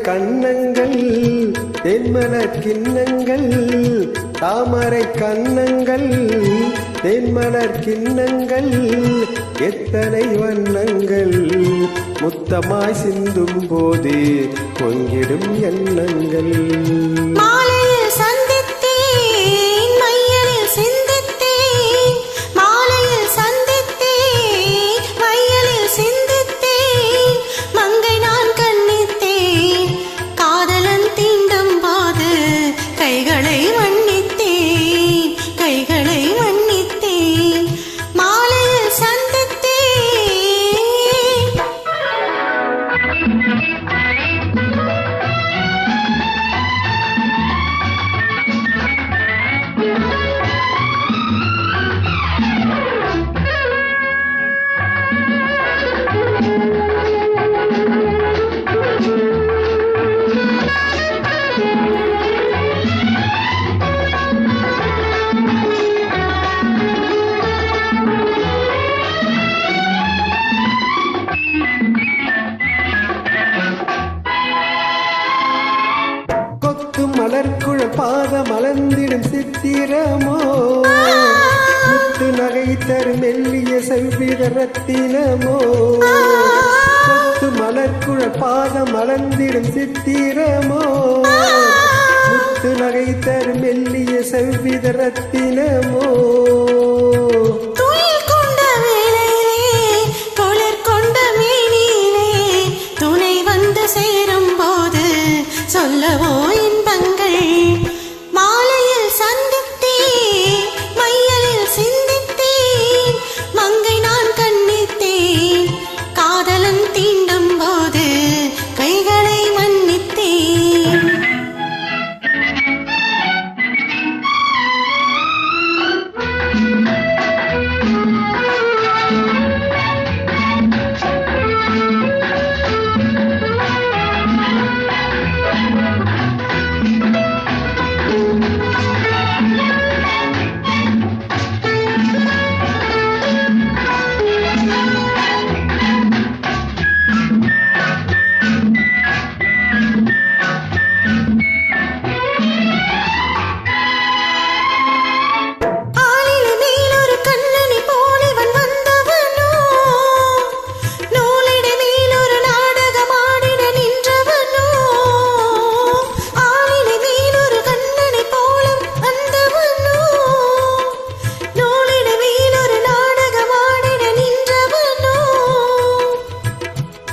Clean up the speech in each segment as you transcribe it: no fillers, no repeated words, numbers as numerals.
கன்னங்கள் தென்மலர் கிண்ணங்கள் தாமரை கன்னங்கள் தென்மலர் கிண்ணங்கள் எத்தனை வண்ணங்கள் முத்தமாய் சிந்தும் போது பொங்கிடும் எண்ணங்கள் மலர்குழ பாத மலர்ந்திடும் சித்திரமோ முத்து நகை தரும் மெல்லிய செவ்வித ரத்தினமோ முத்து மலர்குழ பாத மலர்ந்திடும் சித்திரமோ முத்து நகை தரும் மெல்லிய செவ்வித ரத்தினமோ சொல்லவோ இன்பங்கள் மாலையில் சந்தித்தேன் மையலில் சிந்தித்தேன் மங்கை நான் கண்ணித்தேன் காதலன் தீண்டும் போது கைகளை மன்னித்தேன்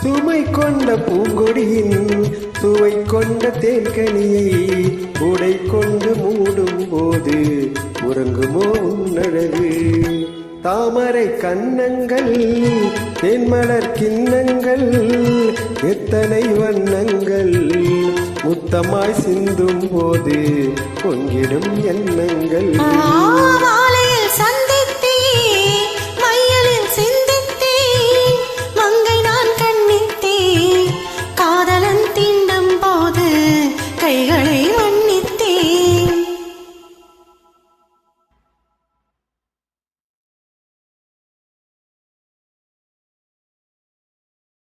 சுமை கொண்ட பூங்கொடியின் சுவை கொண்ட தேன்கனியை உடை கொண்டு மூடும் போது உறங்குமோ உன்னழகு தாமரை கன்னங்கள் தென்மலர் கிண்ணங்கள் எத்தனை வண்ணங்கள் முத்தமாய் சிந்தும் போது பொங்கிடும் எண்ணங்கள்